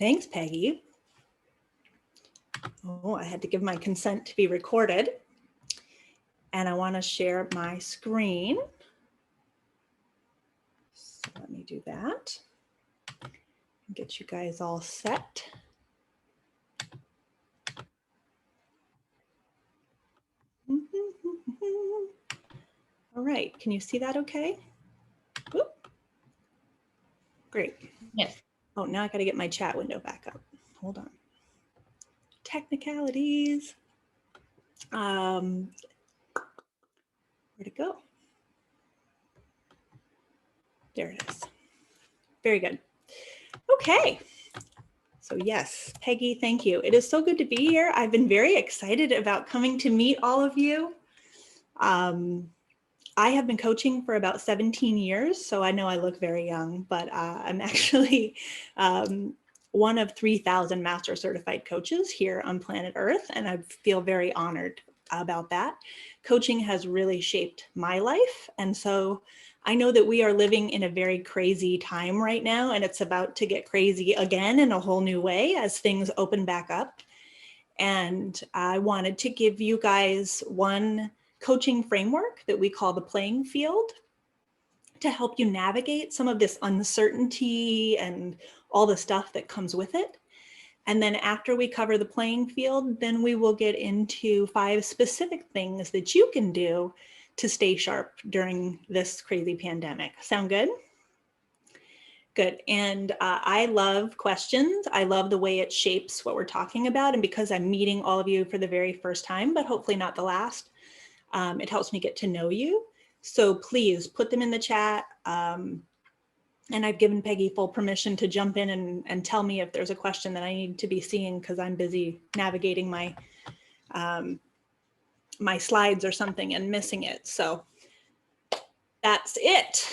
Thanks, Peggy. Oh, I had to give my consent to be recorded. And I want to share my screen. So let me do that. Get you guys all set. All right, can you see that okay? Whoop. Great. Yes. Oh, now I got to get my chat window back up. Hold on. Technicalities. Where'd it go? There it is. Very good. Okay. So yes, Peggy, thank you. It is so good to be here. I've been very excited about coming to meet all of you. I have been coaching for about 17 years, so I know I look very young, but I'm actually one of 3,000 master certified coaches here on planet Earth, and I feel very honored about that. Coaching has really shaped my life, and so I know that we are living in a very crazy time right now, and it's about to get crazy again in a whole new way as things open back up. And I wanted to give you guys one coaching framework that we call the playing field to help you navigate some of this uncertainty and all the stuff that comes with it. And then after we cover the playing field, then we will get into 5 specific things that you can do to stay sharp during this crazy pandemic. Sound good? Good. And I love questions. I love the way it shapes what we're talking about. And because I'm meeting all of you for the very first time, but hopefully not the last, it helps me get to know you. So please put them in the chat. And I've given Peggy full permission to jump in and tell me if there's a question that I need to be seeing because I'm busy navigating my my slides or something and missing it. So that's it.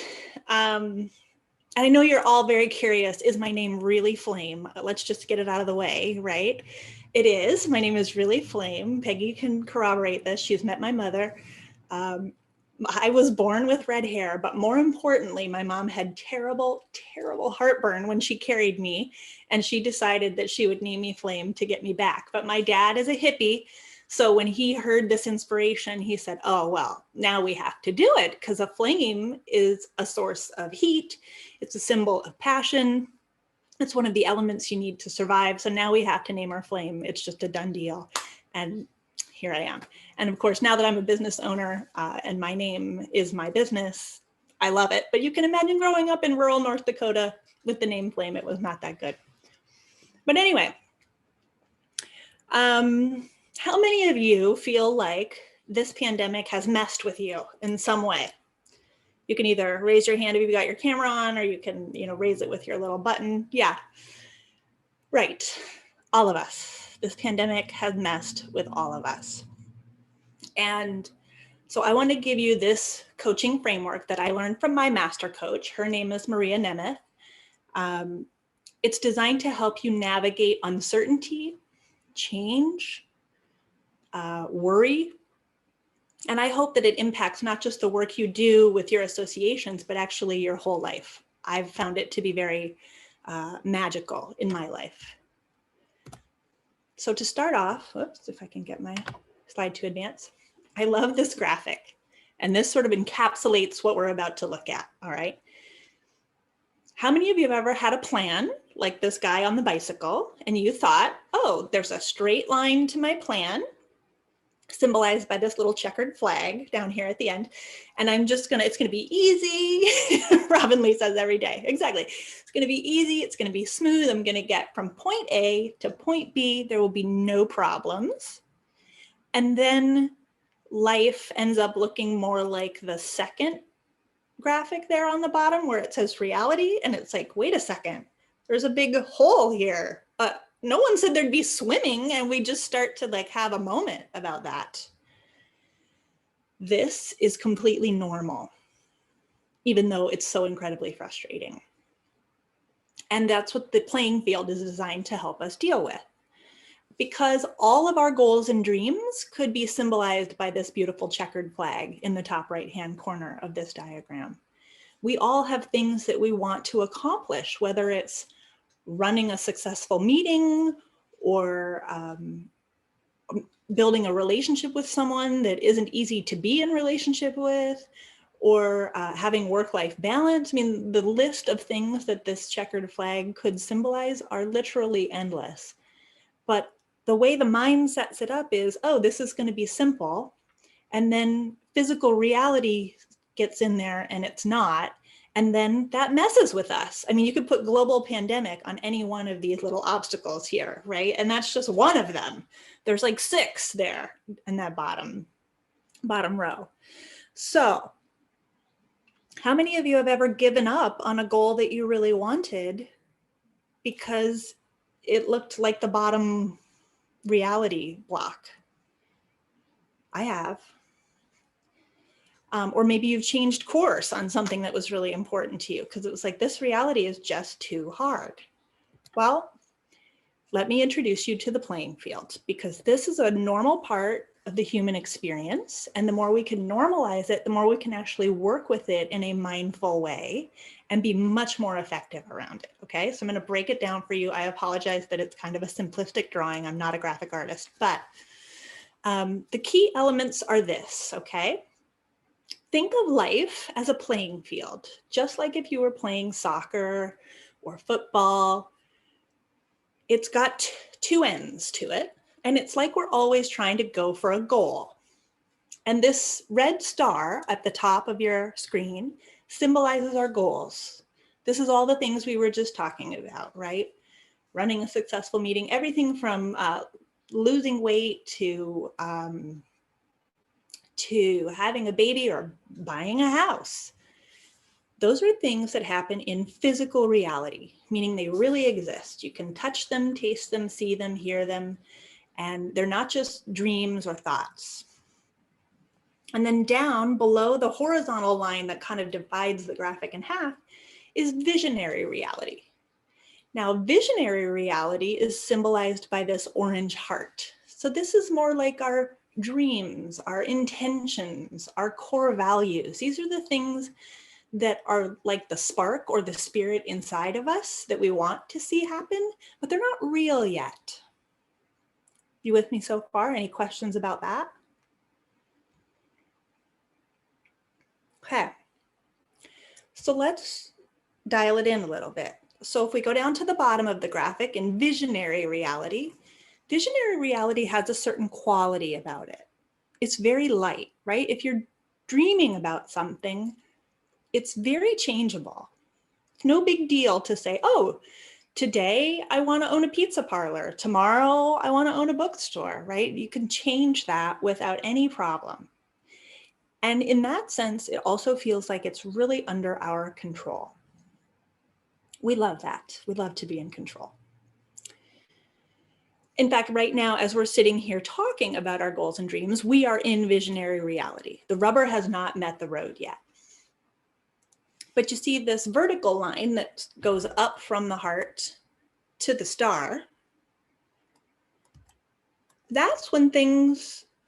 I know you're all very curious, is my name really Flame? Let's just get it out of the way, right? It is. My name is really Flame. Peggy can corroborate this. She's met my mother. I was born with red hair, but more importantly, my mom had terrible, terrible heartburn when she carried me, and she decided that she would name me Flame to get me back. But my dad is a hippie, so when he heard this inspiration, he said, oh, well, now we have to do it because a flame is a source of heat. It's a symbol of passion. It's one of the elements you need to survive. So now we have to name our flame. It's just a done deal. And here I am. And of course, now that I'm a business owner and my name is my business, I love it. But you can imagine growing up in rural North Dakota with the name Flame, it was not that good. But anyway, how many of you feel like this pandemic has messed with you in some way? You can either raise your hand if you've got your camera on, or you can, raise it with your little button. Yeah, right. All of us. This pandemic has messed with all of us. And so I want to give you this coaching framework that I learned from my master coach. Her name is Maria Nemeth. It's designed to help you navigate uncertainty, change, worry. And I hope that it impacts not just the work you do with your associations, but actually your whole life. I've found it to be very magical in my life. So to start off, whoops, if I can get my slide to advance. I love this graphic, and this sort of encapsulates what we're about to look at, all right? How many of you have ever had a plan like this guy on the bicycle, and you thought, oh, there's a straight line to my plan, symbolized by this little checkered flag down here at the end. And it's gonna be easy. Robin Lee says every day, exactly. It's gonna be easy, it's gonna be smooth. I'm gonna get from point A to point B. There will be no problems. And then life ends up looking more like the second graphic there on the bottom where it says reality. And it's like, wait a second, there's a big hole here. No one said there'd be swimming, and we just start to have a moment about that. This is completely normal, even though it's so incredibly frustrating. And that's what the playing field is designed to help us deal with. Because all of our goals and dreams could be symbolized by this beautiful checkered flag in the top right-hand corner of this diagram. We all have things that we want to accomplish, whether it's running a successful meeting, or building a relationship with someone that isn't easy to be in relationship with, or having work-life balance. I mean, the list of things that this checkered flag could symbolize are literally endless. But the way the mind sets it up is, oh, this is going to be simple. And then physical reality gets in there and it's not. And then that messes with us. I mean, you could put global pandemic on any one of these little obstacles here, right? And that's just one of them. There's like 6 there in that bottom row. So how many of you have ever given up on a goal that you really wanted because it looked like the bottom reality block? I have. Or maybe you've changed course on something that was really important to you because it was like, this reality is just too hard. Well, let me introduce you to the playing field, because this is a normal part of the human experience. And the more we can normalize it, the more we can actually work with it in a mindful way and be much more effective around it. Okay, so I'm going to break it down for you. I apologize that it's kind of a simplistic drawing. I'm not a graphic artist, but the key elements are this, okay? Think of life as a playing field, just like if you were playing soccer or football. It's got 2 ends to it, and it's like we're always trying to go for a goal. And this red star at the top of your screen symbolizes our goals. This is all the things we were just talking about, right? Running a successful meeting, everything from losing weight to having a baby or buying a house. Those are things that happen in physical reality, meaning they really exist. You can touch them, taste them, see them, hear them, and they're not just dreams or thoughts. And then down below the horizontal line that kind of divides the graphic in half is visionary reality. Now, visionary reality is symbolized by this orange heart. So this is more like our dreams, our intentions, our core values. These are the things that are like the spark or the spirit inside of us that we want to see happen, but they're not real yet. You with me so far? Any questions about that? Okay, so let's dial it in a little bit. So if we go down to the bottom of the graphic in visionary reality has a certain quality about it. It's very light, right? If you're dreaming about something, it's very changeable. It's no big deal to say, oh, today I want to own a pizza parlor. Tomorrow I want to own a bookstore, right? You can change that without any problem. And in that sense, it also feels like it's really under our control. We love that. We love to be in control. In fact, right now, as we're sitting here talking about our goals and dreams, we are in visionary reality. The rubber has not met the road yet. But you see this vertical line that goes up from the heart to the star. That's when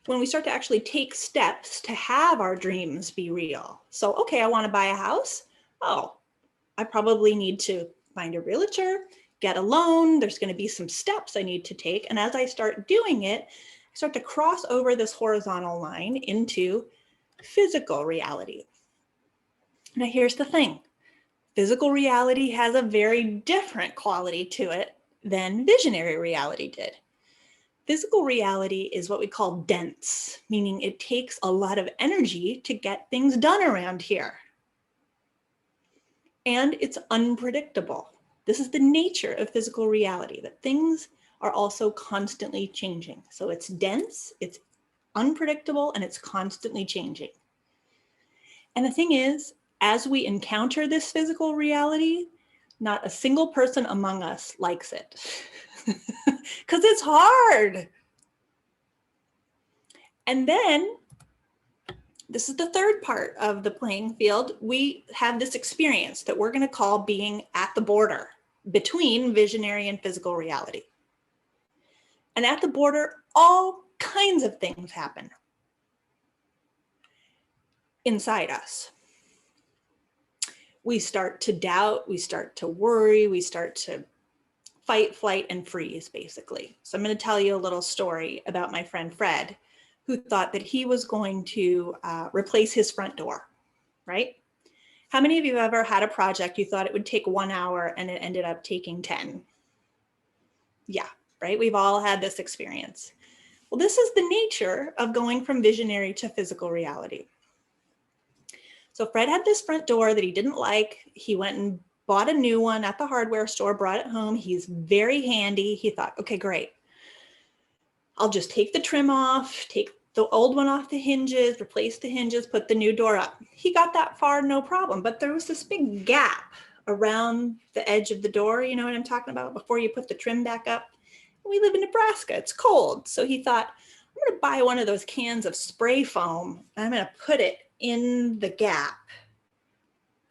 we start to actually take steps to have our dreams be real. So, okay, I want to buy a house. Oh, I probably need to find a realtor, get a loan. There's going to be some steps I need to take. And as I start doing it, I start to cross over this horizontal line into physical reality. Now, here's the thing. Physical reality has a very different quality to it than visionary reality did. Physical reality is what we call dense, meaning it takes a lot of energy to get things done around here. And it's unpredictable. This is the nature of physical reality, that things are also constantly changing. So it's dense, it's unpredictable, and it's constantly changing. And the thing is, as we encounter this physical reality, not a single person among us likes it because it's hard. And then this is the third part of the playing field. We have this experience that we're going to call being at the border between visionary and physical reality. And at the border, all kinds of things happen inside us. We start to doubt, we start to worry, we start to fight, flight, and freeze, basically. So I'm going to tell you a little story about my friend Fred, who thought that he was going to replace his front door, right? How many of you have ever had a project you thought it would take 1 hour and it ended up taking 10? Yeah, right? We've all had this experience. Well, this is the nature of going from visionary to physical reality. So Fred had this front door that he didn't like. He went and bought a new one at the hardware store, brought it home. He's very handy. He thought, okay, great. I'll just take the trim off, take the old one off the hinges, replace the hinges, put the new door up. He got that far, no problem. But there was this big gap around the edge of the door, you know what I'm talking about, before you put the trim back up. We live in Nebraska, it's cold. So he thought, I'm gonna buy one of those cans of spray foam and I'm gonna put it in the gap.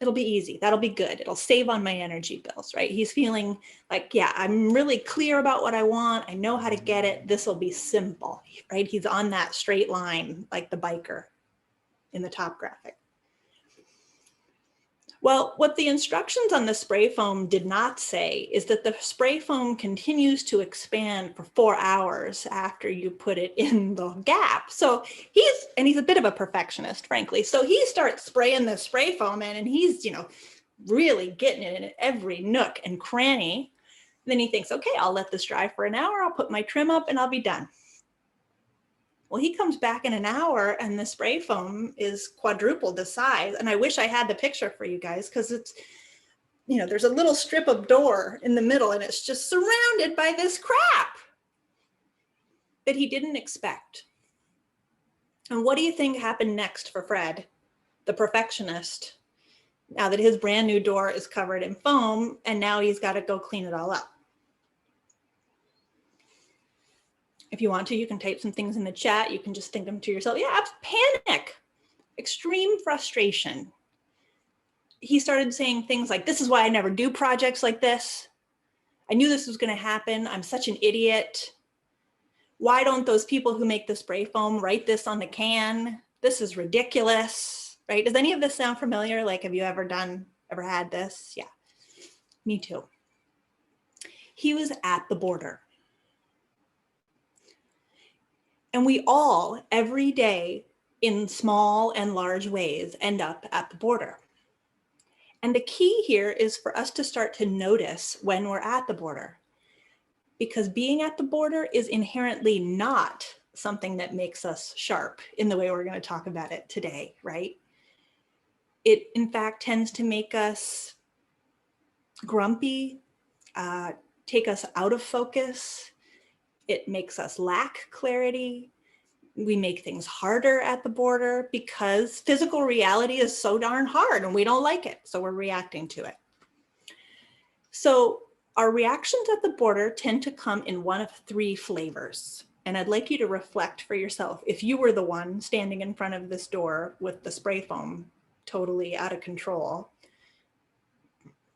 It'll be easy, that'll be good. It'll save on my energy bills, right? He's feeling like, yeah, I'm really clear about what I want. I know how to get it. This will be simple, right? He's on that straight line, like the biker in the top graphic. Well, what the instructions on the spray foam did not say is that the spray foam continues to expand for 4 hours after you put it in the gap. So he's a bit of a perfectionist, frankly. So he starts spraying the spray foam in and he's, really getting it in every nook and cranny. And then he thinks, okay, I'll let this dry for an hour. I'll put my trim up and I'll be done. Well, he comes back in an hour and the spray foam is quadrupled the size. And I wish I had the picture for you guys because it's, there's a little strip of door in the middle and it's just surrounded by this crap that he didn't expect. And what do you think happened next for Fred, the perfectionist, now that his brand new door is covered in foam and now he's got to go clean it all up? If you want to, you can type some things in the chat. You can just think them to yourself. Yeah, panic, extreme frustration. He started saying things like, this is why I never do projects like this. I knew this was going to happen. I'm such an idiot. Why don't those people who make the spray foam write this on the can? This is ridiculous, right? Does any of this sound familiar? Like, have you ever had this? Yeah, me too. He was at the border. And we all, every day, in small and large ways, end up at the border. And the key here is for us to start to notice when we're at the border, because being at the border is inherently not something that makes us sharp in the way we're going to talk about it today, right? It, in fact, tends to make us grumpy, take us out of focus. It makes us lack clarity. We make things harder at the border because physical reality is so darn hard and we don't like it. So we're reacting to it. So our reactions at the border tend to come in one of 3 flavors. And I'd like you to reflect for yourself. If you were the one standing in front of this door with the spray foam totally out of control,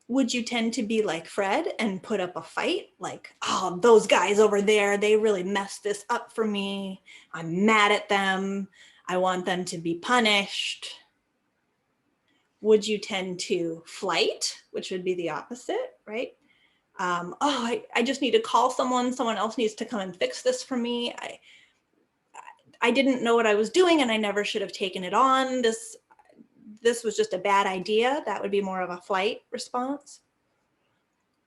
would you tend to be like Fred and put up a fight? Like, oh, those guys over there, they really messed this up for me. I'm mad at them. I want them to be punished. Would you tend to flight, which would be the opposite, right? I just need to call someone. Someone else needs to come and fix this for me. I didn't know what I was doing and I never should have taken it on. This was just a bad idea. That would be more of a flight response.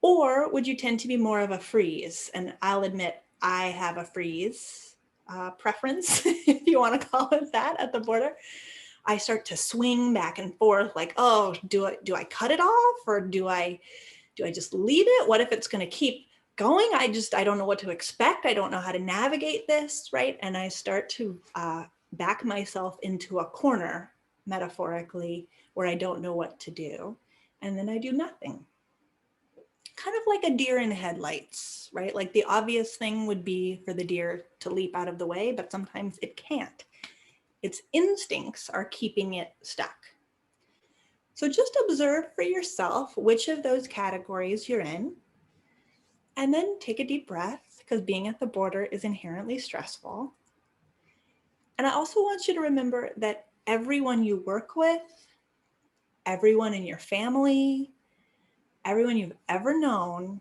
Or would you tend to be more of a freeze? And I'll admit I have a freeze preference, if you want to call it that, at the border. I start to swing back and forth like, oh, do I cut it off or do I just leave it? What if it's going to keep going? I don't know what to expect. I don't know how to navigate this, right? And I start to back myself into a corner, metaphorically, where I don't know what to do. And then I do nothing. Kind of like a deer in headlights, right? Like the obvious thing would be for the deer to leap out of the way, but sometimes it can't. Its instincts are keeping it stuck. So just observe for yourself which of those categories you're in, and then take a deep breath, because being at the border is inherently stressful. And I also want you to remember that everyone you work with, everyone in your family, everyone you've ever known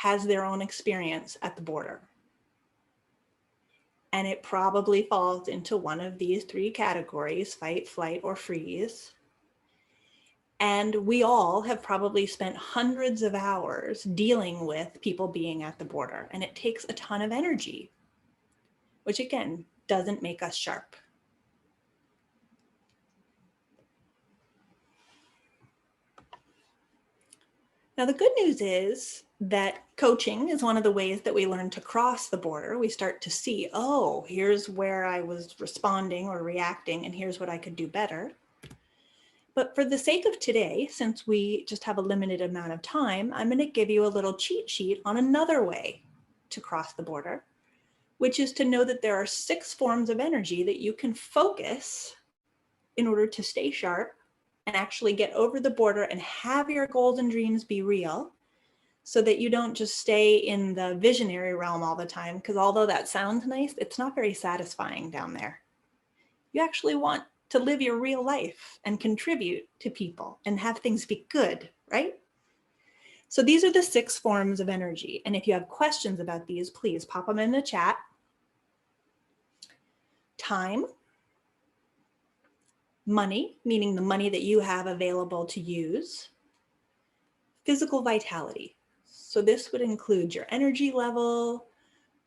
has their own experience at the border. And it probably falls into one of these three categories: fight, flight, or freeze. And we all have probably spent hundreds of hours dealing with people being at the border, and it takes a ton of energy, which again, doesn't make us sharp. Now, the good news is that coaching is one of the ways that we learn to cross the border. We start to see, oh, here's where I was responding or reacting, and here's what I could do better. But for the sake of today, since we just have a limited amount of time, I'm going to give you a little cheat sheet on another way to cross the border, which is to know that there are 6 forms of energy that you can focus in order to stay sharp and actually get over the border and have your goals and dreams be real, so that you don't just stay in the visionary realm all the time, because although that sounds nice, it's not very satisfying down there. You actually want to live your real life and contribute to people and have things be good, right? So these are the 6 forms of energy. And if you have questions about these, please pop them in the chat. Time. Money, meaning the money that you have available to use. Physical vitality. So this would include your energy level,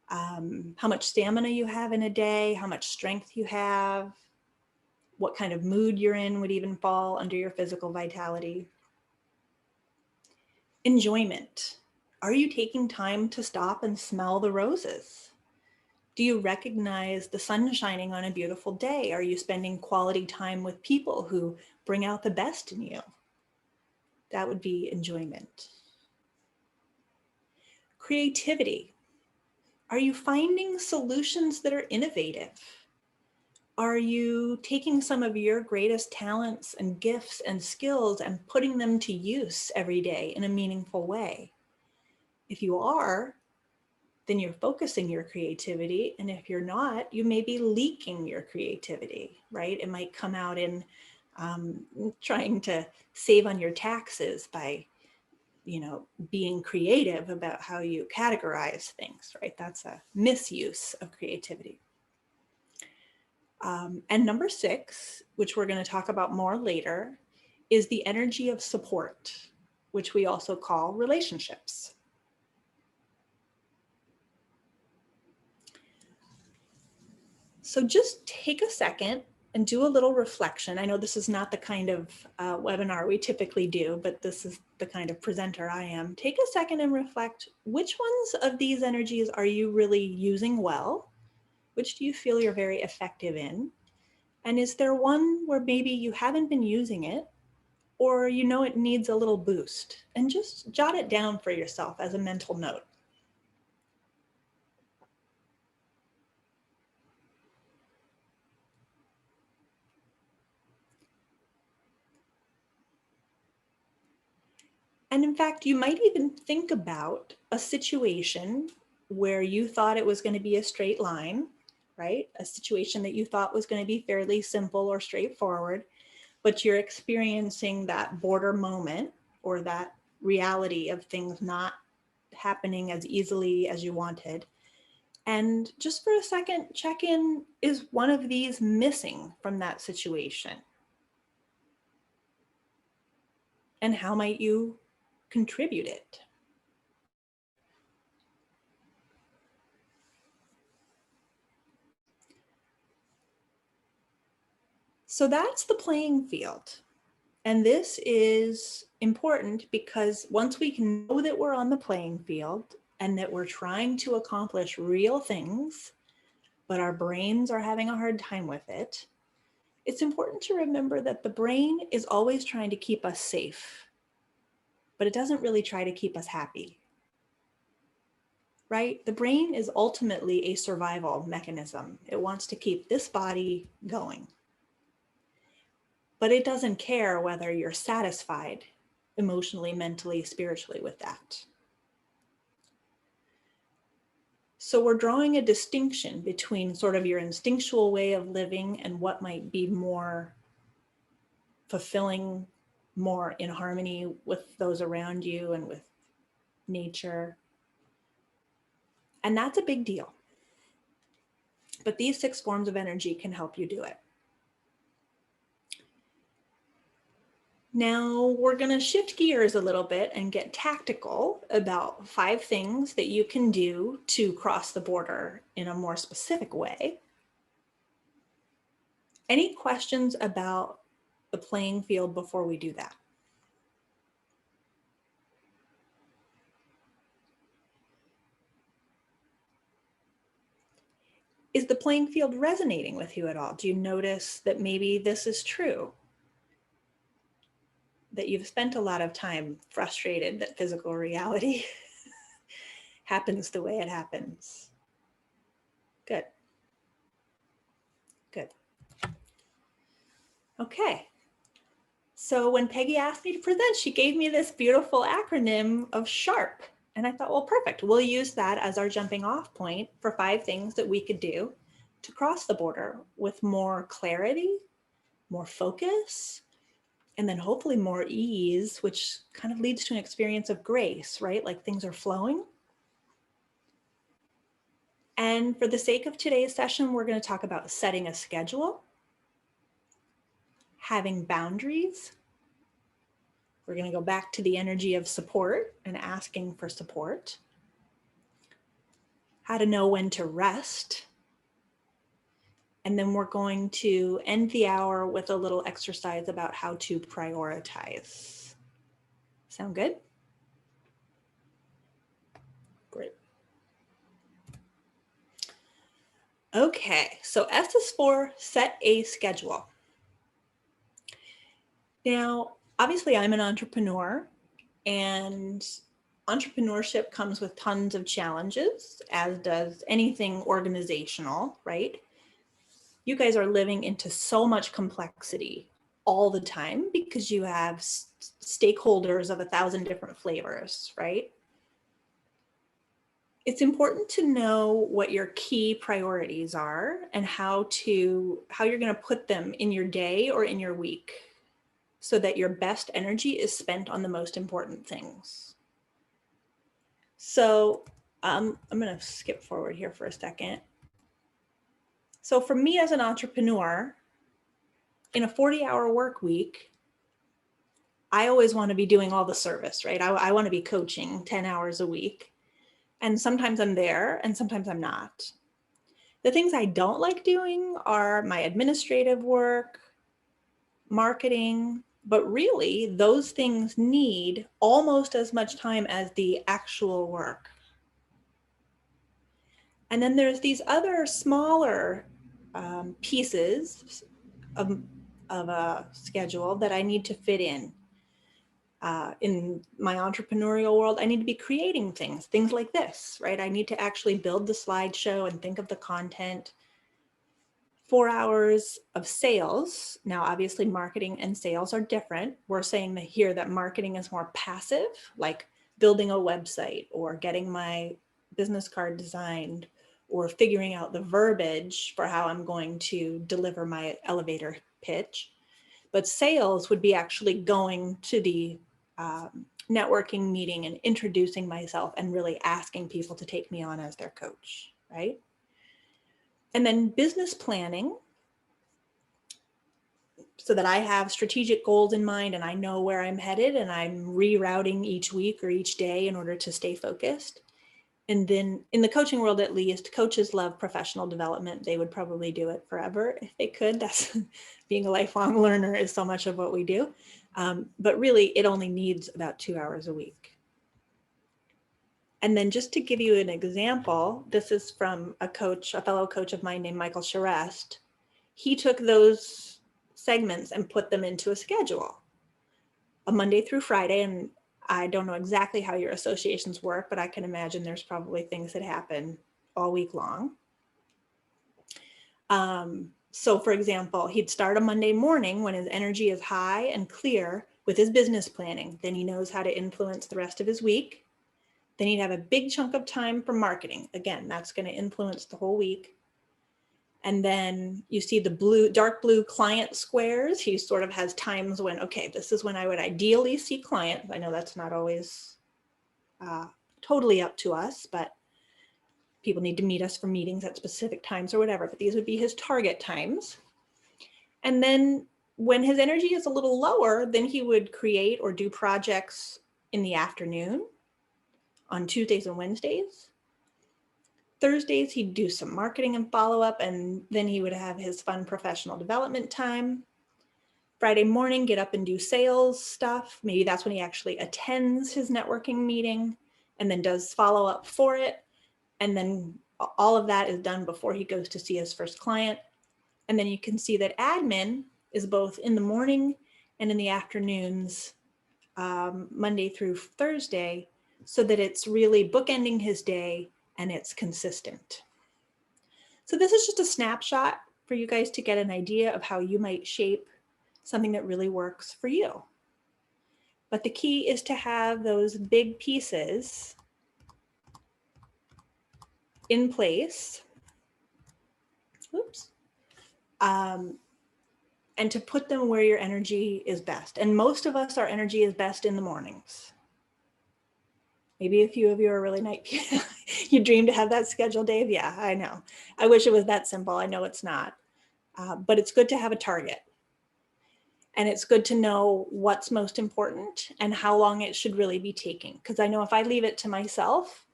how much stamina you have in a day, how much strength you have, what kind of mood you're in would even fall under your physical vitality. Enjoyment. Are you taking time to stop and smell the roses? Do you recognize the sun shining on a beautiful day? Are you spending quality time with people who bring out the best in you? That would be enjoyment. Creativity. Are you finding solutions that are innovative? Are you taking some of your greatest talents and gifts and skills and putting them to use every day in a meaningful way? If you are, then you're focusing your creativity. And if you're not, you may be leaking your creativity, right? It might come out in trying to save on your taxes by, being creative about how you categorize things, right? That's a misuse of creativity. And number 6, which we're going to talk about more later, is the energy of support, which we also call relationships. So just take a second and do a little reflection. I know this is not the kind of webinar we typically do, but this is the kind of presenter I am. Take a second and reflect, which ones of these energies are you really using well? Which do you feel you're very effective in? And is there one where maybe you haven't been using it, or it needs a little boost? And just jot it down for yourself as a mental note. And in fact, you might even think about a situation where you thought it was going to be a straight line, right? A situation that you thought was going to be fairly simple or straightforward, but you're experiencing that border moment or that reality of things not happening as easily as you wanted. And just for a second, check in, is one of these missing from that situation? And how might you contribute it? So that's the playing field. And this is important because once we can know that we're on the playing field and that we're trying to accomplish real things, but our brains are having a hard time with it, it's important to remember that the brain is always trying to keep us safe, but it doesn't really try to keep us happy, right? The brain is ultimately a survival mechanism. It wants to keep this body going. But it doesn't care whether you're satisfied emotionally, mentally, spiritually with that. So we're drawing a distinction between sort of your instinctual way of living and what might be more fulfilling, more in harmony with those around you and with nature. And that's a big deal. But these 6 forms of energy can help you do it. Now we're going to shift gears a little bit and get tactical about 5 things that you can do to cross the border in a more specific way. Any questions about the playing field before we do that? Is the playing field resonating with you at all? Do you notice that maybe this is true? That you've spent a lot of time frustrated that physical reality happens the way it happens? Good. Good. Okay. So when Peggy asked me to present, she gave me this beautiful acronym of S.H.A.R.P. And I thought, well, perfect. We'll use that as our jumping off point for 5 things that we could do to cross the border with more clarity, more focus, and then hopefully more ease, which kind of leads to an experience of grace, right? Like things are flowing. And for the sake of today's session, we're going to talk about setting a schedule, having boundaries. We're going to go back to the energy of support and asking for support, how to know when to rest. And then we're going to end the hour with a little exercise about how to prioritize. Sound good? Great. Okay, so S is for set a schedule. Now, obviously I'm an entrepreneur, and entrepreneurship comes with tons of challenges, as does anything organizational, right? You guys are living into so much complexity all the time because you have stakeholders of 1,000 different flavors, right? It's important to know what your key priorities are and how you're going to put them in your day or in your week so that your best energy is spent on the most important things. So I'm going to skip forward here for a second. So for me as an entrepreneur, in a 40-hour work week, I always want to be doing all the service, right? I want to be coaching 10 hours a week. And sometimes I'm there and sometimes I'm not. The things I don't like doing are my administrative work, marketing, but really those things need almost as much time as the actual work. And then there's these other smaller pieces of a schedule that I need to fit in. In my entrepreneurial world, I need to be creating things like this, right? I need to actually build the slideshow and think of the content. 4 hours of sales. Now, obviously, marketing and sales are different. We're saying that here that marketing is more passive, like building a website or getting my business card designed or figuring out the verbiage for how I'm going to deliver my elevator pitch. But sales would be actually going to the networking meeting and introducing myself and really asking people to take me on as their coach, right? And then business planning, so that I have strategic goals in mind and I know where I'm headed and I'm rerouting each week or each day in order to stay focused. And then in the coaching world, at least, coaches love professional development. They would probably do it forever if they could. That's being a lifelong learner is so much of what we do. But really, it only needs about 2 hours a week. And then just to give you an example, this is from a fellow coach of mine named Michael Charest. He took those segments and put them into a schedule, a Monday through Friday. And I don't know exactly how your associations work, but I can imagine there's probably things that happen all week long. So for example, he'd start a Monday morning when his energy is high and clear with his business planning. Then he knows how to influence the rest of his week. Then he'd have a big chunk of time for marketing. Again, that's going to influence the whole week. And then you see the dark blue client squares. He sort of has times when, okay, this is when I would ideally see clients. I know that's not always totally up to us, but People need to meet us for meetings at specific times or whatever, but these would be his target times. And then when his energy is a little lower, then he would create or do projects in the afternoon on Tuesdays and Wednesdays. Thursdays, he'd do some marketing and follow-up, and then he would have his fun professional development time. Friday morning, get up and do sales stuff. Maybe that's when he actually attends his networking meeting and then does follow-up for it. And then all of that is done before he goes to see his first client. And then you can see that admin is both in the morning and in the afternoons, Monday through Thursday, so that it's really bookending his day and it's consistent. So this is just a snapshot for you guys to get an idea of how you might shape something that really works for you. But the key is to have those big pieces in place. Oops. And to put them where your energy is best. And most of us, our energy is best in the mornings. Maybe a few of you are really night people. You dream to have that schedule, Dave? Yeah, I know. I wish it was that simple. I know it's not. But it's good to have a target. And it's good to know what's most important and how long it should really be taking. Because I know if I leave it to myself,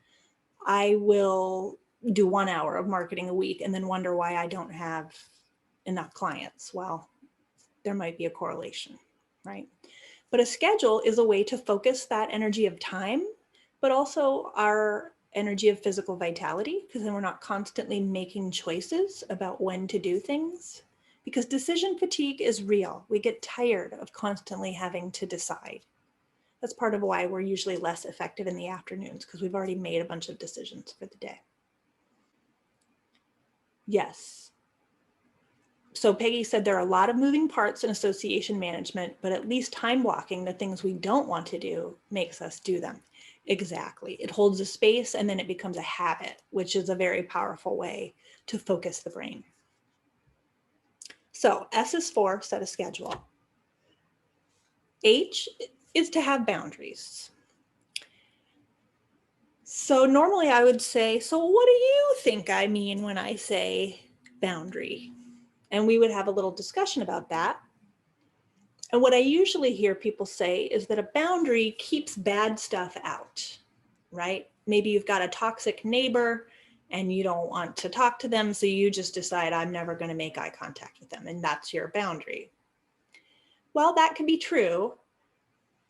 I will do 1 hour of marketing a week and then wonder why I don't have enough clients. Well, there might be a correlation, right? But a schedule is a way to focus that energy of time, but also our energy of physical vitality, because then we're not constantly making choices about when to do things. Because decision fatigue is real. We get tired of constantly having to decide. That's part of why we're usually less effective in the afternoons, because we've already made a bunch of decisions for the day. Yes. So Peggy said there are a lot of moving parts in association management, but at least time blocking the things we don't want to do makes us do them. Exactly. It holds a space and then it becomes a habit, which is a very powerful way to focus the brain. So S is for set a schedule. H is to have boundaries. So normally I would say, so what do you think I mean when I say boundary? And we would have a little discussion about that. And what I usually hear people say is that a boundary keeps bad stuff out, right? Maybe you've got a toxic neighbor and you don't want to talk to them, so you just decide, I'm never going to make eye contact with them, and that's your boundary. Well, that can be true,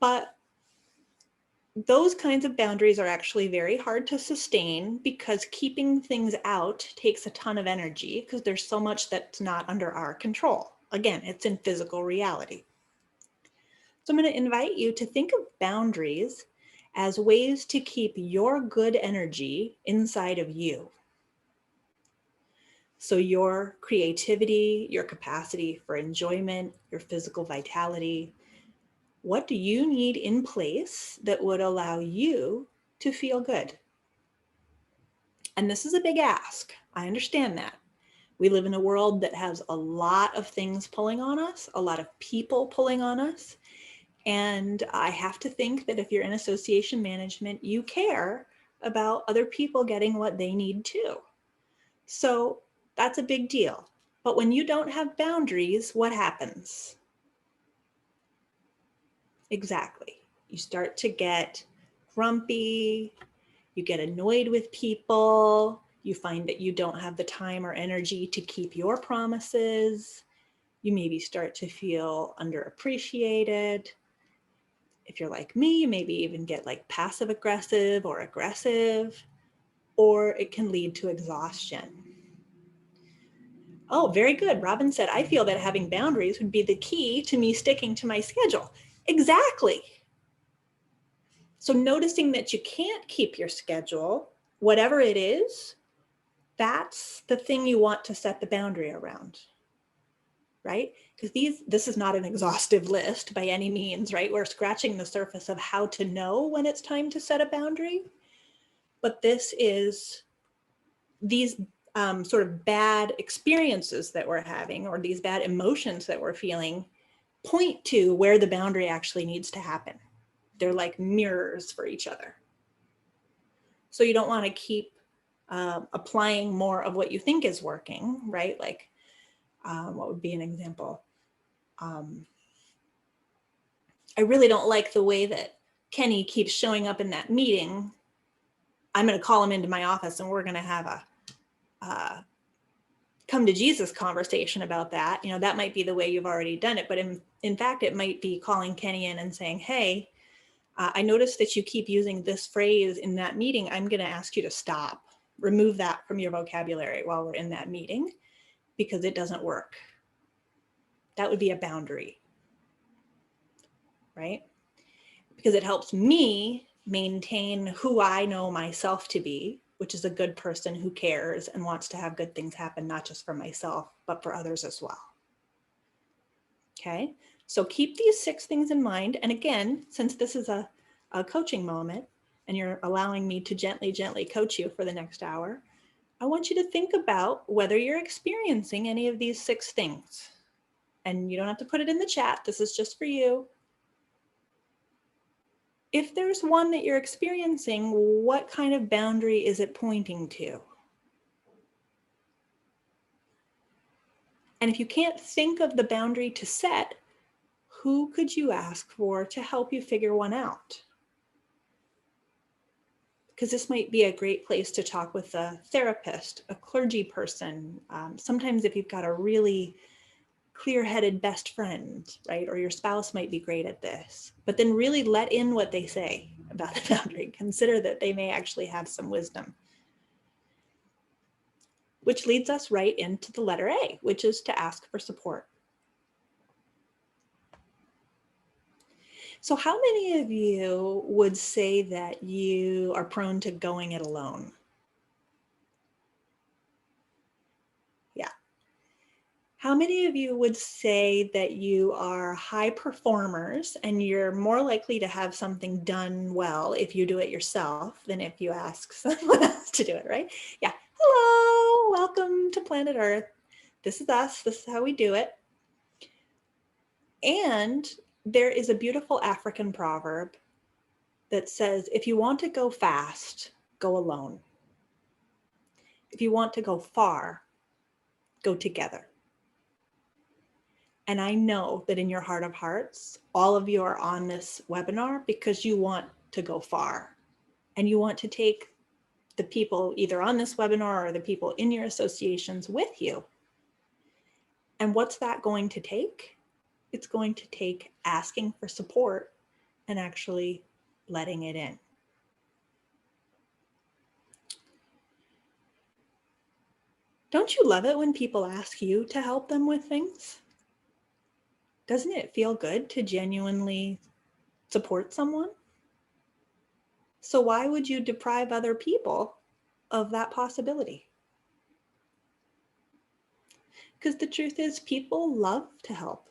but those kinds of boundaries are actually very hard to sustain because keeping things out takes a ton of energy because there's so much that's not under our control. Again, it's in physical reality. So I'm going to invite you to think of boundaries as ways to keep your good energy inside of you. So your creativity, your capacity for enjoyment, your physical vitality, what do you need in place that would allow you to feel good? And this is a big ask. I understand that. We live in a world that has a lot of things pulling on us, a lot of people pulling on us. And I have to think that if you're in association management, you care about other people getting what they need too. So that's a big deal. But when you don't have boundaries, what happens? Exactly. You start to get grumpy, you get annoyed with people, you find that you don't have the time or energy to keep your promises, you maybe start to feel underappreciated. If you're like me, you maybe even get like passive aggressive, or it can lead to exhaustion. Oh, very good. Robin said, I feel that having boundaries would be the key to me sticking to my schedule. Exactly. So noticing that you can't keep your schedule, whatever it is, that's the thing you want to set the boundary around, right? Because this is not an exhaustive list by any means, right? We're scratching the surface of how to know when it's time to set a boundary. But this is these sort of bad experiences that we're having, or these bad emotions that we're feeling, point to where the boundary actually needs to happen. They're like mirrors for each other. So you don't want to keep applying more of what you think is working, right? Like, what would be an example? I really don't like the way that Kenny keeps showing up in that meeting. I'm going to call him into my office and we're going to have a come to Jesus conversation about that. You know, that might be the way you've already done it. But in fact, it might be calling Kenny in and saying, hey, I noticed that you keep using this phrase in that meeting. I'm going to ask you to stop. Remove that from your vocabulary while we're in that meeting because it doesn't work. That would be a boundary, right? Because it helps me maintain who I know myself to be, which is a good person who cares and wants to have good things happen, not just for myself, but for others as well. Okay, so keep these 6 things in mind. And again, since this is a coaching moment and you're allowing me to gently coach you for the next hour, I want you to think about whether you're experiencing any of these 6 things. And you don't have to put it in the chat. This is just for you. If there's one that you're experiencing, what kind of boundary is it pointing to? And if you can't think of the boundary to set, who could you ask for to help you figure one out? Because this might be a great place to talk with a therapist, a clergy person. Sometimes if you've got a really clear-headed best friend, right? Or your spouse might be great at this, but then really let in what they say about the boundary. Consider that they may actually have some wisdom. Which leads us right into the letter A, which is to ask for support. So how many of you would say that you are prone to going it alone? Yeah. How many of you would say that you are high performers and you're more likely to have something done well if you do it yourself than if you ask someone else to do it, right? Yeah. Hello, welcome to planet Earth. This is us. This is how we do it. And there is a beautiful African proverb that says, if you want to go fast, go alone. If you want to go far, go together. And I know that in your heart of hearts, all of you are on this webinar because you want to go far and you want to take the people either on this webinar or the people in your associations with you. And what's that going to take? It's going to take asking for support and actually letting it in. Don't you love it when people ask you to help them with things? Doesn't it feel good to genuinely support someone? So why would you deprive other people of that possibility? Because the truth is, people love to help.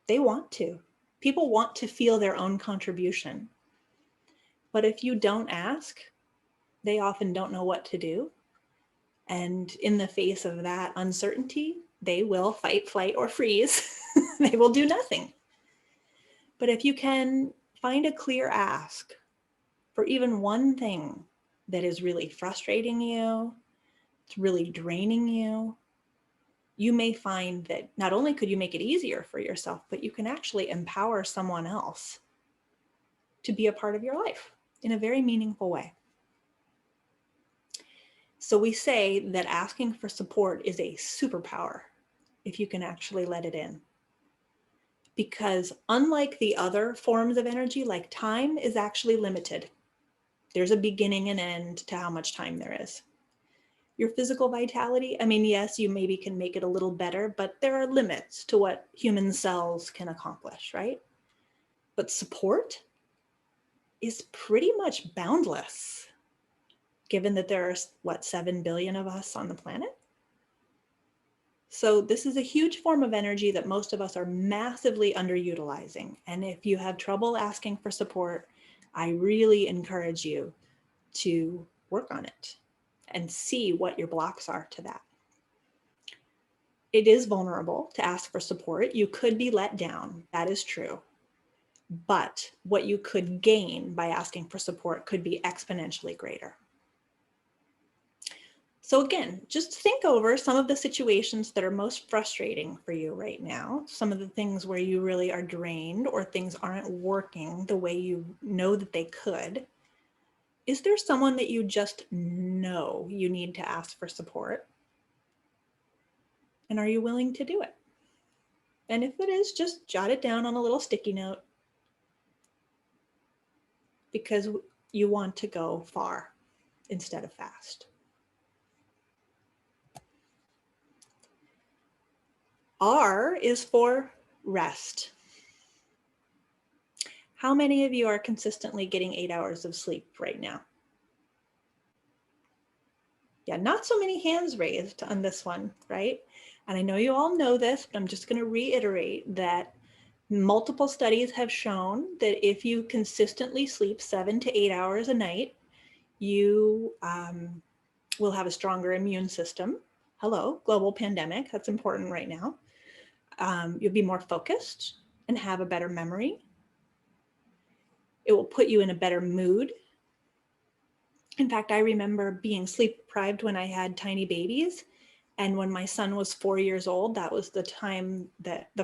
They want to. People want to feel their own contribution. But if you don't ask, they often don't know what to do. And in the face of that uncertainty, they will fight, flight, or freeze. They will do nothing. But if you can find a clear ask for even one thing that is really frustrating you, it's really draining you, you may find that not only could you make it easier for yourself, but you can actually empower someone else to be a part of your life in a very meaningful way. So we say that asking for support is a superpower if you can actually let it in. Because unlike the other forms of energy, like time is actually limited. There's a beginning and end to how much time there is. Your physical vitality, I mean, yes, you maybe can make it a little better, but there are limits to what human cells can accomplish, right? But support is pretty much boundless, given that there are, what, 7 billion of us on the planet? So this is a huge form of energy that most of us are massively underutilizing. And if you have trouble asking for support, I really encourage you to work on it and see what your blocks are to that. It is vulnerable to ask for support. You could be let down. That is true. But what you could gain by asking for support could be exponentially greater. So again, just think over some of the situations that are most frustrating for you right now, some of the things where you really are drained or things aren't working the way you know that they could. Is there someone that you just know you need to ask for support? And are you willing to do it? And if it is, just jot it down on a little sticky note, because you want to go far instead of fast. R is for rest. How many of you are consistently getting 8 hours of sleep right now? Yeah, not so many hands raised on this one, right? And I know you all know this, but I'm just going to reiterate that multiple studies have shown that if you consistently sleep 7 to 8 hours a night, you will have a stronger immune system. Hello, global pandemic, that's important right now. You'll be more focused and have a better memory. It will put you in a better mood. In fact, I remember being sleep deprived when I had tiny babies. And when my son was 4 years old, that was the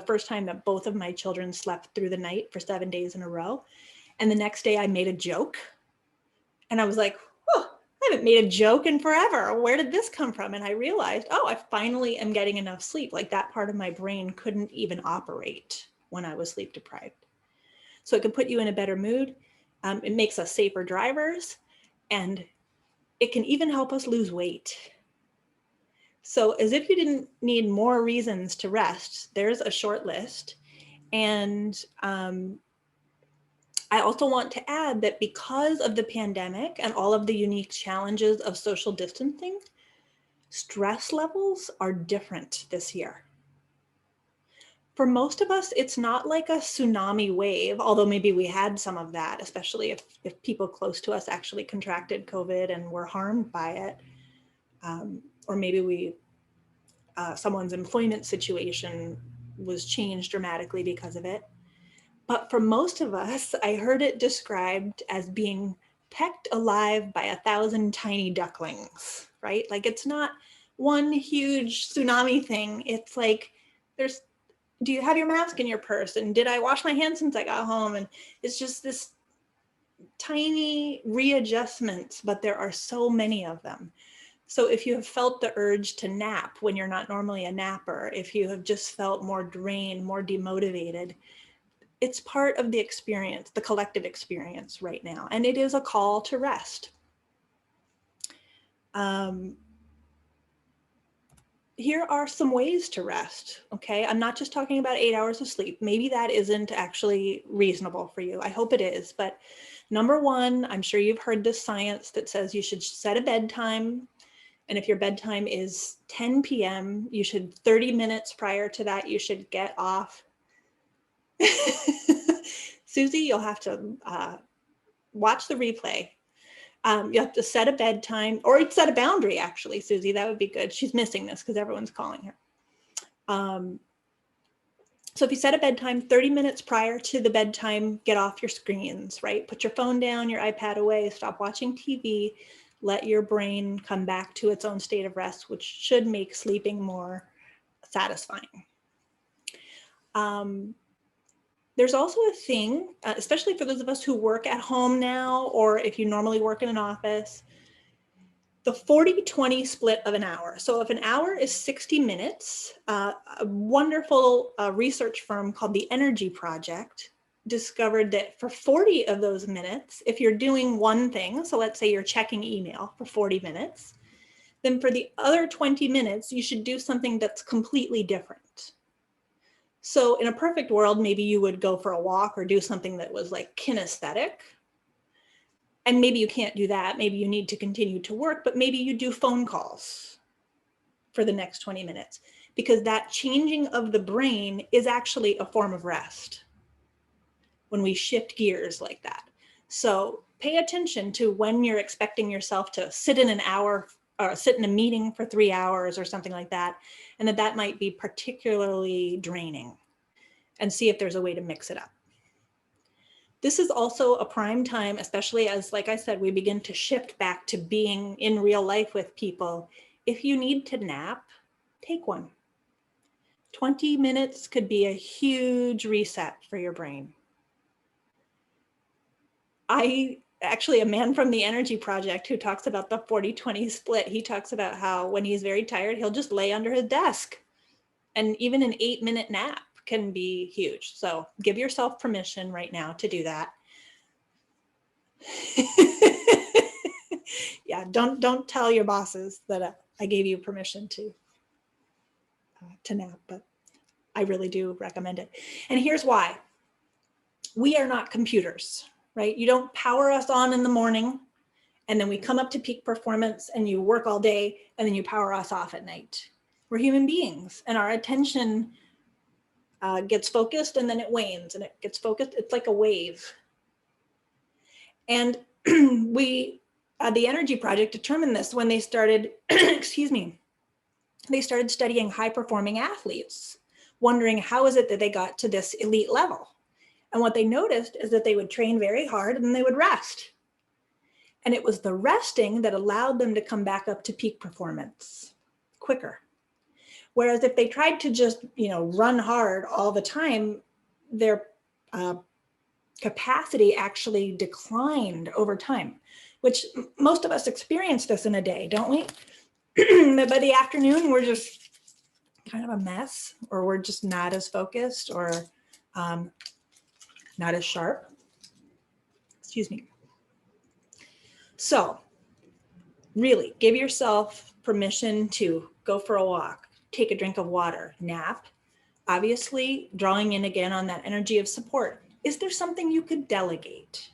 first time that both of my children slept through the night for 7 days in a row. And the next day I made a joke. And I was like, oh, I haven't made a joke in forever. Where did this come from? And I realized, oh, I finally am getting enough sleep. Like that part of my brain couldn't even operate when I was sleep deprived. So it can put you in a better mood. It makes us safer drivers. And it can even help us lose weight. So as if you didn't need more reasons to rest, there's a short list. And I also want to add that because of the pandemic and all of the unique challenges of social distancing, stress levels are different this year. For most of us, it's not like a tsunami wave, although maybe we had some of that, especially if people close to us actually contracted COVID and were harmed by it. Or maybe someone's employment situation was changed dramatically because of it. But for most of us, I heard it described as being pecked alive by 1,000 tiny ducklings, right? Like it's not one huge tsunami thing. It's like, do you have your mask in your purse? And did I wash my hands since I got home? And it's just this tiny readjustments, but there are so many of them. So if you have felt the urge to nap when you're not normally a napper, if you have just felt more drained, more demotivated, it's part of the experience, the collective experience right now. And it is a call to rest. Here are some ways to rest, okay? I'm not just talking about 8 hours of sleep. Maybe that isn't actually reasonable for you. I hope it is. But number one, I'm sure you've heard this science that says you should set a bedtime. And if your bedtime is 10 p.m., you should 30 minutes prior to that, you should get off. Susie, you'll have to watch the replay. You have to set a bedtime, or set a boundary, actually, Susie, that would be good. She's missing this because everyone's calling her. So if you set a bedtime 30 minutes prior to the bedtime, get off your screens, right? Put your phone down, your iPad away, stop watching TV, let your brain come back to its own state of rest, which should make sleeping more satisfying. There's also a thing, especially for those of us who work at home now, or if you normally work in an office, the 40-20 split of an hour. So if an hour is 60 minutes, a wonderful research firm called the Energy Project discovered that for 40 of those minutes, if you're doing one thing, so let's say you're checking email for 40 minutes, then for the other 20 minutes, you should do something that's completely different. So in a perfect world, maybe you would go for a walk or do something that was like kinesthetic. And maybe you can't do that. Maybe you need to continue to work, but maybe you do phone calls for the next 20 minutes, because that changing of the brain is actually a form of rest when we shift gears like that. So pay attention to when you're expecting yourself to sit in an hour or sit in a meeting for 3 hours or something like that, and that might be particularly draining, and see if there's a way to mix it up. This is also a prime time, especially as, like I said, we begin to shift back to being in real life with people. If you need to nap, take one. 20 minutes could be a huge reset for your brain. Actually, a man from the Energy Project who talks about the 40-20 split, he talks about how when he's very tired, he'll just lay under his desk. And even an 8-minute nap can be huge. So give yourself permission right now to do that. Yeah, don't tell your bosses that I gave you permission to nap, but I really do recommend it. And here's why. We are not computers, right? You don't power us on in the morning and then we come up to peak performance and you work all day and then you power us off at night. We're human beings and our attention gets focused and then it wanes and it gets focused. It's like a wave. And the Energy Project determined this when they started, excuse me, they started studying high performing athletes, wondering how is it that they got to this elite level? And what they noticed is that they would train very hard and then they would rest. And it was the resting that allowed them to come back up to peak performance quicker. Whereas if they tried to just, run hard all the time, their capacity actually declined over time, which most of us experience this in a day, don't we? By the afternoon, we're just kind of a mess, or we're just not as focused or not as sharp. Excuse me. So really give yourself permission to go for a walk, take a drink of water, nap. Obviously, drawing in again on that energy of support. Is there something you could delegate?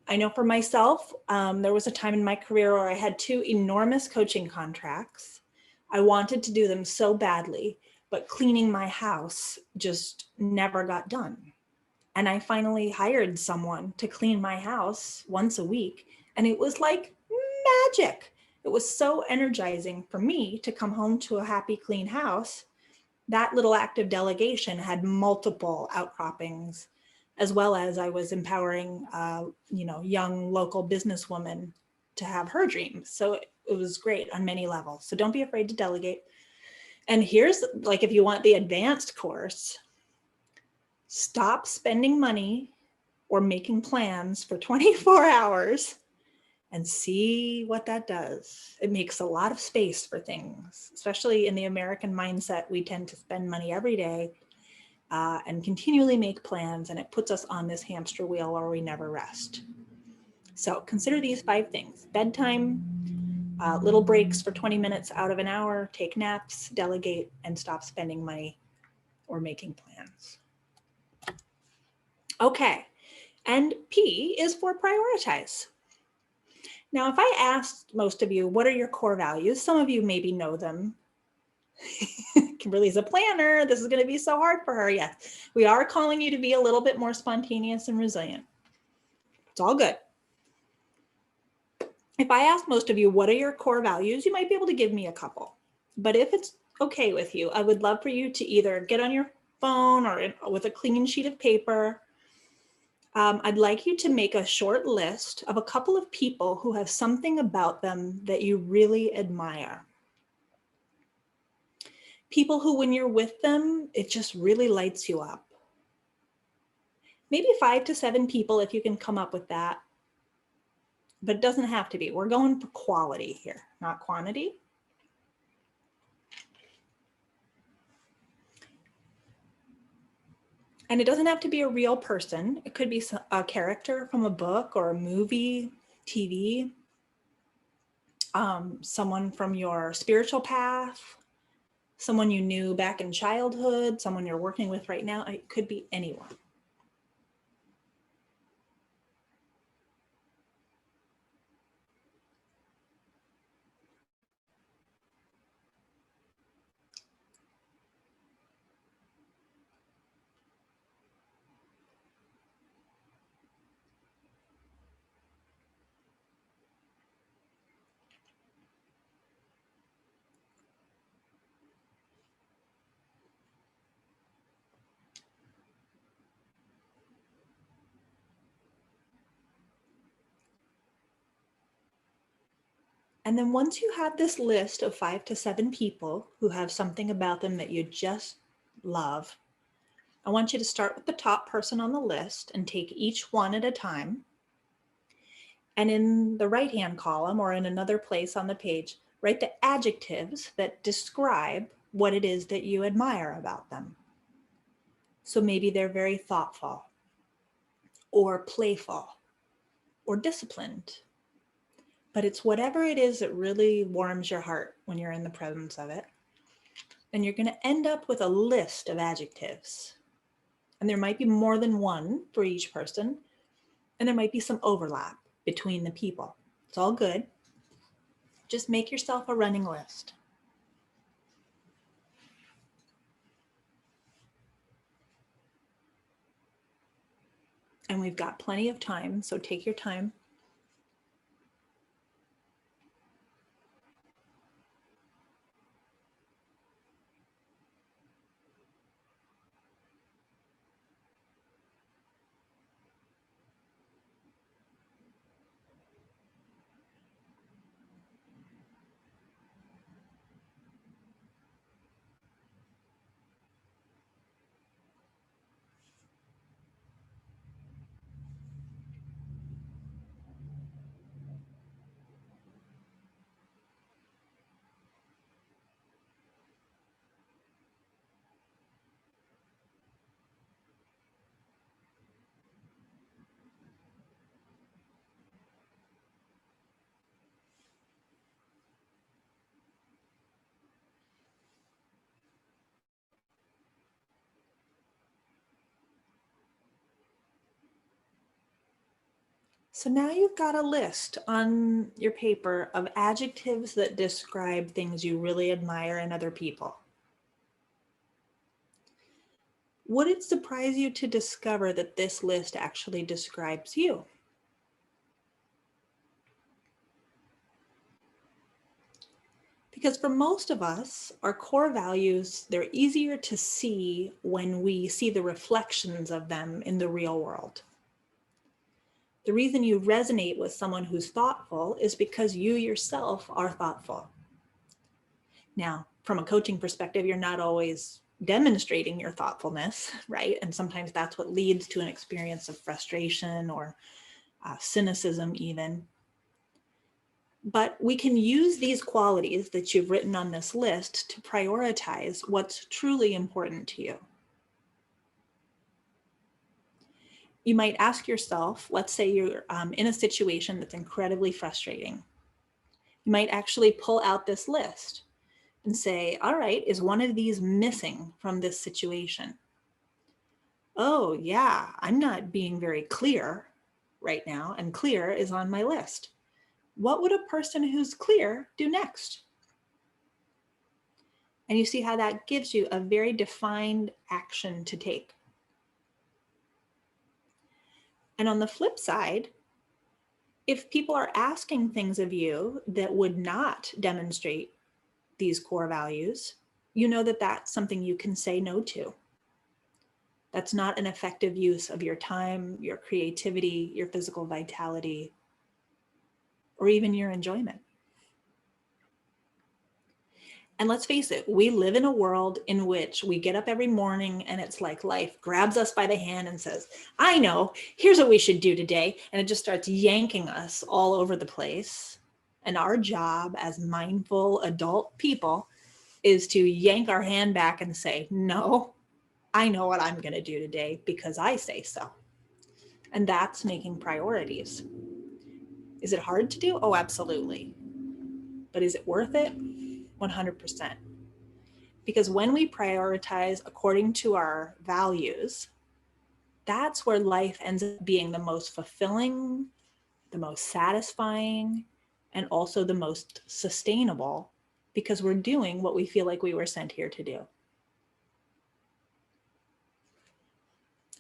I know for myself, there was a time in my career where I had 2 enormous coaching contracts. I wanted to do them so badly, but cleaning my house just never got done. And I finally hired someone to clean my house once a week. And it was like magic. It was so energizing for me to come home to a happy, clean house. That little act of delegation had multiple outcroppings, as well as I was empowering, young local businesswoman to have her dreams. So it was great on many levels. So don't be afraid to delegate. And here's, like, if you want the advanced course, stop spending money or making plans for 24 hours and see what that does. It makes a lot of space for things, especially in the American mindset. We tend to spend money every day and continually make plans, and it puts us on this hamster wheel where we never rest. So consider these 5 things: bedtime, little breaks for 20 minutes out of an hour, take naps, delegate, and stop spending money or making plans. Okay, and P is for prioritize. Now, if I asked most of you, what are your core values? Some of you maybe know them. Kimberly's a planner. This is going to be so hard for her. Yes, we are calling you to be a little bit more spontaneous and resilient. It's all good. If I asked most of you, what are your core values? You might be able to give me a couple. But if it's okay with you, I would love for you to either get on your phone or with a clean sheet of paper. I'd like you to make a short list of a couple of people who have something about them that you really admire. People who, when you're with them, it just really lights you up. Maybe 5 to 7 people if you can come up with that. But it doesn't have to be. We're going for quality here, not quantity. And it doesn't have to be a real person. It could be a character from a book or a movie, TV, someone from your spiritual path, someone you knew back in childhood, someone you're working with right now. It could be anyone. And then once you have this list of 5 to 7 people who have something about them that you just love, I want you to start with the top person on the list and take each one at a time. And in the right-hand column or in another place on the page, write the adjectives that describe what it is that you admire about them. So maybe they're very thoughtful, or playful, or disciplined. But it's whatever it is that really warms your heart when you're in the presence of it. And you're going to end up with a list of adjectives. And there might be more than one for each person, and there might be some overlap between the people. It's all good. Just make yourself a running list. And we've got plenty of time, so take your time. So now you've got a list on your paper of adjectives that describe things you really admire in other people. Would it surprise you to discover that this list actually describes you? Because for most of us, our core values, they're easier to see when we see the reflections of them in the real world. The reason you resonate with someone who's thoughtful is because you yourself are thoughtful. Now, from a coaching perspective, you're not always demonstrating your thoughtfulness, right? And sometimes that's what leads to an experience of frustration or cynicism even. But we can use these qualities that you've written on this list to prioritize what's truly important to you. You might ask yourself, let's say you're in a situation that's incredibly frustrating. You might actually pull out this list and say, all right, is one of these missing from this situation? Oh yeah, I'm not being very clear right now, and clear is on my list. What would a person who's clear do next? And you see how that gives you a very defined action to take. And on the flip side, if people are asking things of you that would not demonstrate these core values, you know that that's something you can say no to. That's not an effective use of your time, your creativity, your physical vitality, or even your enjoyment. And let's face it, we live in a world in which we get up every morning and it's like life grabs us by the hand and says, I know, here's what we should do today. And it just starts yanking us all over the place. And our job as mindful adult people is to yank our hand back and say, no, I know what I'm going to do today because I say so. And that's making priorities. Is it hard to do? Oh, absolutely. But is it worth it? 100%. Because when we prioritize according to our values, that's where life ends up being the most fulfilling, the most satisfying, and also the most sustainable, because we're doing what we feel like we were sent here to do.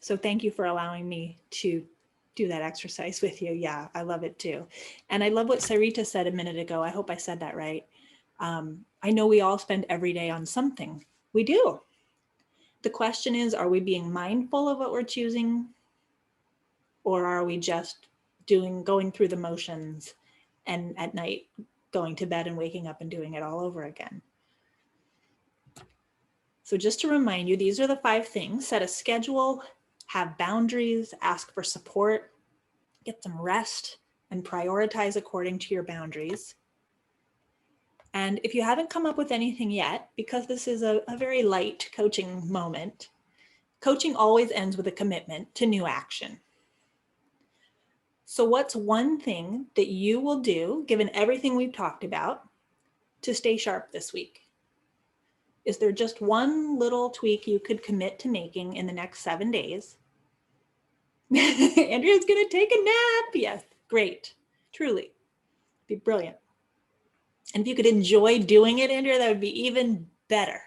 So thank you for allowing me to do that exercise with you. Yeah, I love it too. And I love what Sarita said a minute ago. I hope I said that right. I know we all spend every day on something. We do. The question is, are we being mindful of what we're choosing? Or are we just going through the motions and at night going to bed and waking up and doing it all over again. So just to remind you, these are the 5 things: set a schedule, have boundaries, ask for support, get some rest, and prioritize according to your boundaries. And if you haven't come up with anything yet, because this is a very light coaching moment, coaching always ends with a commitment to new action. So what's one thing that you will do, given everything we've talked about, to stay sharp this week? Is there just one little tweak you could commit to making in the next 7 days? Andrea's going to take a nap. Yes, great. Truly. Be brilliant. And if you could enjoy doing it, Andrea, that would be even better.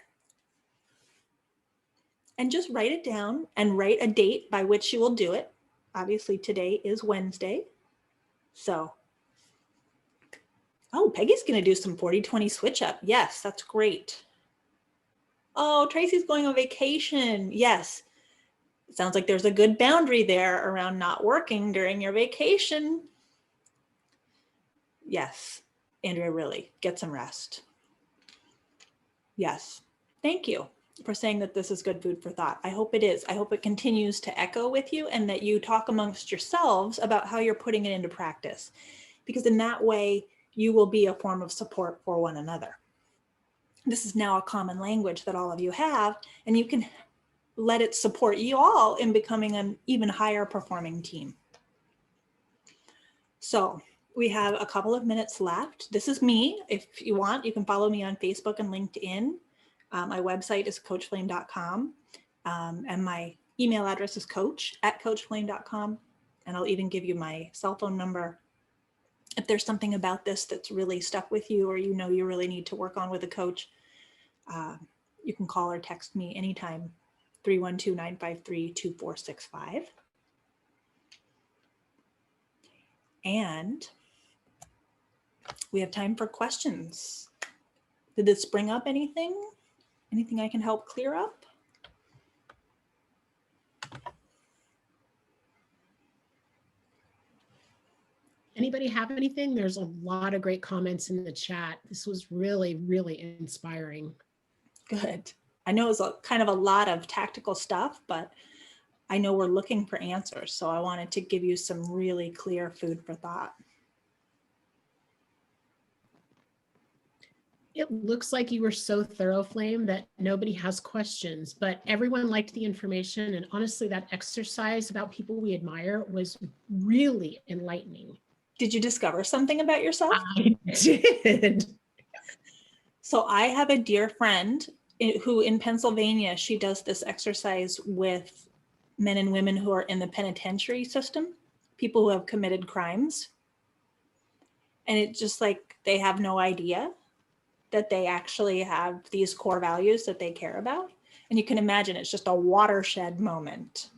And just write it down and write a date by which you will do it. Obviously, today is Wednesday. So, oh, Peggy's going to do some 40-20 switch up. Yes, that's great. Oh, Tracy's going on vacation. Yes. It sounds like there's a good boundary there around not working during your vacation. Yes, Andrea, really, get some rest. Yes. Thank you for saying that this is good food for thought. I hope it is. I hope it continues to echo with you and that you talk amongst yourselves about how you're putting it into practice, because in that way you will be a form of support for one another. This is now a common language that all of you have, and you can let it support you all in becoming an even higher performing team. So we have a couple of minutes left. This is me. If you want, you can follow me on Facebook and LinkedIn. My website is coachflame.com, and my email address is coach@coachflame.com. And I'll even give you my cell phone number. If there's something about this that's really stuck with you, or you know you really need to work on with a coach, you can call or text me anytime, 312-953-2465. And we have time for questions. Did this bring up anything? Anything I can help clear up? Anybody have anything? There's a lot of great comments in the chat. This was really, really inspiring. Good. I know it's kind of a lot of tactical stuff, but I know we're looking for answers. So I wanted to give you some really clear food for thought. It looks like you were so thorough, Flame, that nobody has questions, but everyone liked the information. And honestly, that exercise about people we admire was really enlightening. Did you discover something about yourself? I did. So I have a dear friend who in Pennsylvania, she does this exercise with men and women who are in the penitentiary system, people who have committed crimes. And it's just like they have no idea that they actually have these core values that they care about. And you can imagine it's just a watershed moment.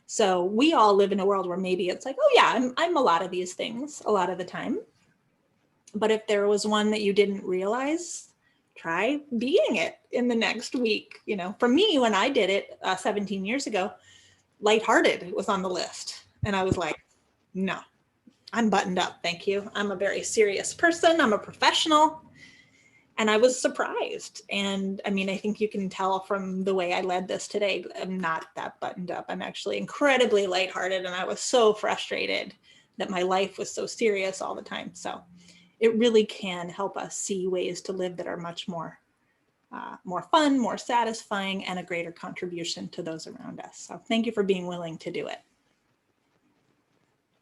So we all live in a world where maybe it's like, oh yeah, I'm a lot of these things a lot of the time. But if there was one that you didn't realize, try being it in the next week. You know, for me, when I did it 17 years ago, lighthearted was on the list. And I was like, no, I'm buttoned up. Thank you. I'm a very serious person. I'm a professional. And I was surprised. And I mean, I think you can tell from the way I led this today, I'm not that buttoned up. I'm actually incredibly lighthearted. And I was so frustrated that my life was so serious all the time. So it really can help us see ways to live that are much more fun, more satisfying, and a greater contribution to those around us. So thank you for being willing to do it.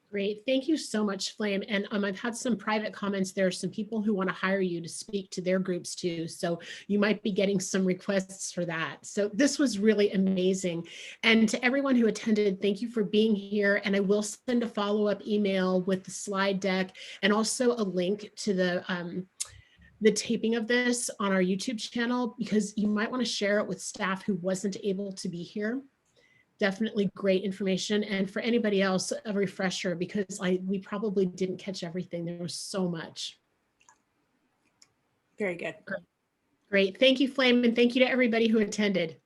Great. Thank you so much, Flame. And I've had some private comments. There are some people who want to hire you to speak to their groups too. So you might be getting some requests for that. So this was really amazing. And to everyone who attended, thank you for being here. And I will send a follow-up email with the slide deck and also a link to the taping of this on our YouTube channel, because you might want to share it with staff who wasn't able to be here. Definitely great information. And for anybody else, a refresher, because we probably didn't catch everything. There was so much. Very good. Great. Thank you, Flame. And thank you to everybody who attended.